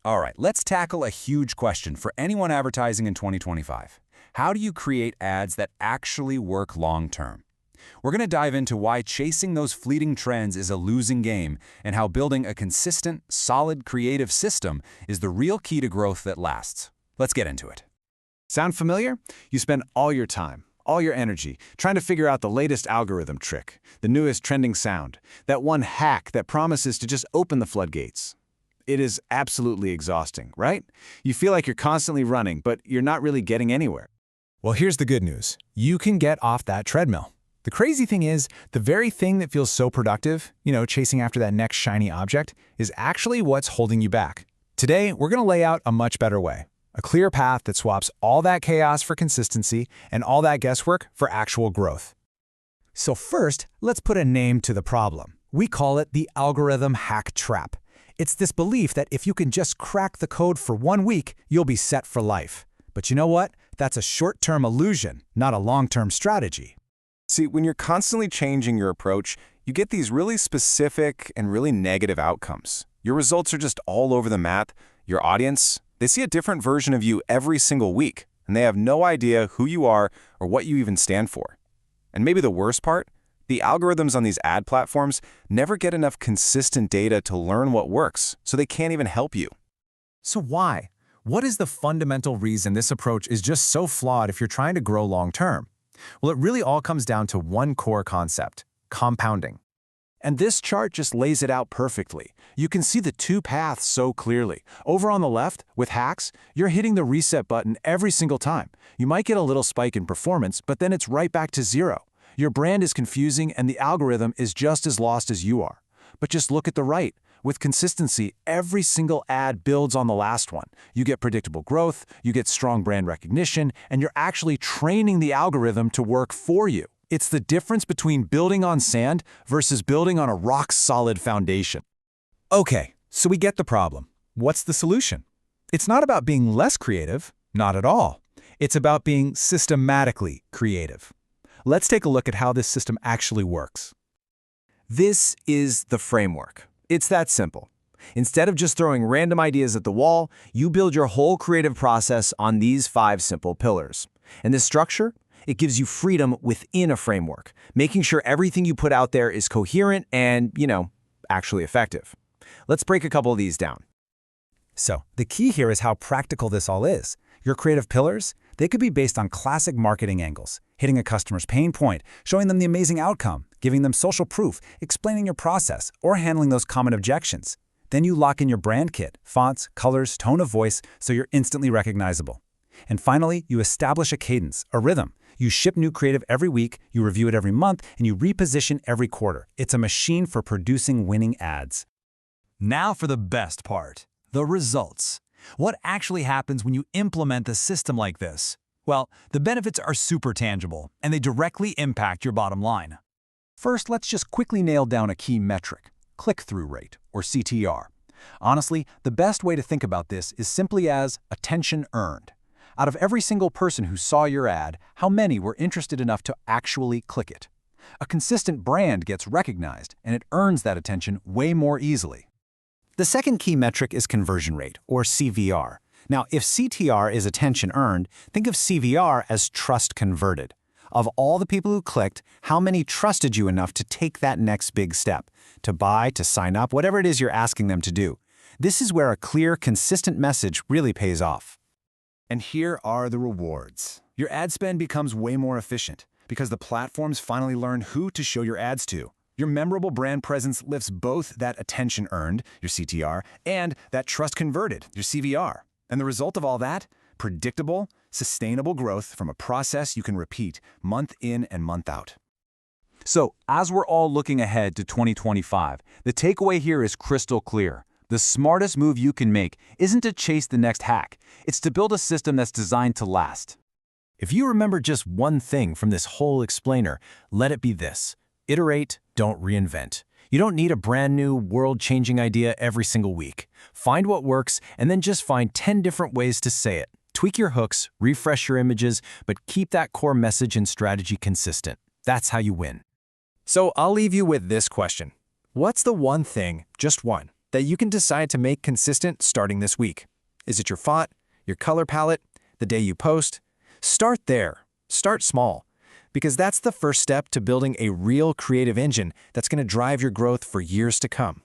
All right, let's tackle a huge question for anyone advertising in 2025. How do you create ads that actually work long-term? We're going to dive into why chasing those fleeting trends is a losing game and how building a consistent, solid creative system is the real key to growth that lasts. Let's get into it. Sound familiar? You spend all your time, all your energy, trying to figure out the latest algorithm trick, the newest trending sound, that one hack that promises to just open the floodgates. It is absolutely exhausting, right? You feel like you're constantly running, but you're not really getting anywhere. Well, here's the good news. You can get off that treadmill. The crazy thing is, the very thing that feels so productive, chasing after that next shiny object, is actually what's holding you back. Today, we're going to lay out a much better way. A clear path that swaps all that chaos for consistency and all that guesswork for actual growth. So first, let's put a name to the problem. We call it the algorithm hack trap. It's this belief that if you can just crack the code for 1 week, you'll be set for life. But you know what? That's a short-term illusion, not a long-term strategy. See, when you're constantly changing your approach, you get these really specific and really negative outcomes. Your results are just all over the map. Your audience, they see a different version of you every single week, and they have no idea who you are or what you even stand for. And maybe the worst part, the algorithms on these ad platforms never get enough consistent data to learn what works, so they can't even help you. So why? What is the fundamental reason this approach is just so flawed if you're trying to grow long-term? Well, it really all comes down to one core concept: compounding. And this chart just lays it out perfectly. You can see the two paths so clearly. Over on the left, with hacks, you're hitting the reset button every single time. You might get a little spike in performance, but then it's right back to zero. Your brand is confusing and the algorithm is just as lost as you are. But just look at the right. With consistency, every single ad builds on the last one. You get predictable growth, you get strong brand recognition, and you're actually training the algorithm to work for you. It's the difference between building on sand versus building on a rock-solid foundation. Okay, so we get the problem. What's the solution? It's not about being less creative, not at all. It's about being systematically creative. Let's take a look at how this system actually works. This is the framework. It's that simple. Instead of just throwing random ideas at the wall, you build your whole creative process on these 5 simple pillars. And this structure, it gives you freedom within a framework, making sure everything you put out there is coherent and, actually effective. Let's break a couple of these down. So, the key here is how practical this all is. Your creative pillars, they could be based on classic marketing angles, hitting a customer's pain point, showing them the amazing outcome, giving them social proof, explaining your process, or handling those common objections. Then you lock in your brand kit, fonts, colors, tone of voice, so you're instantly recognizable. And finally, you establish a cadence, a rhythm. You ship new creative every week, you review it every month, and you reposition every quarter. It's a machine for producing winning ads. Now for the best part, the results. What actually happens when you implement a system like this? Well, the benefits are super tangible, and they directly impact your bottom line. First, let's just quickly nail down a key metric: click-through rate, or CTR. Honestly, the best way to think about this is simply as attention earned. Out of every single person who saw your ad, how many were interested enough to actually click it? A consistent brand gets recognized, and it earns that attention way more easily. The second key metric is conversion rate, or CVR. Now, if CTR is attention earned, think of CVR as trust converted. Of all the people who clicked, how many trusted you enough to take that next big step, to buy, to sign up, whatever it is you're asking them to do? This is where a clear, consistent message really pays off. And here are the rewards. Your ad spend becomes way more efficient because the platforms finally learn who to show your ads to. Your memorable brand presence lifts both that attention earned, your CTR, and that trust converted, your CVR. And the result of all that? Predictable, sustainable growth from a process you can repeat month in and month out. So, as we're all looking ahead to 2025, the takeaway here is crystal clear. The smartest move you can make isn't to chase the next hack. It's to build a system that's designed to last. If you remember just one thing from this whole explainer, let it be this: iterate, don't reinvent. You don't need a brand new, world-changing idea every single week. Find what works, and then just find 10 different ways to say it. Tweak your hooks, refresh your images, but keep that core message and strategy consistent. That's how you win. So I'll leave you with this question. What's the one thing, just one, that you can decide to make consistent starting this week. Is it your font, your color palette, the day you post? Start there. Start small. Because that's the first step to building a real creative engine that's going to drive your growth for years to come.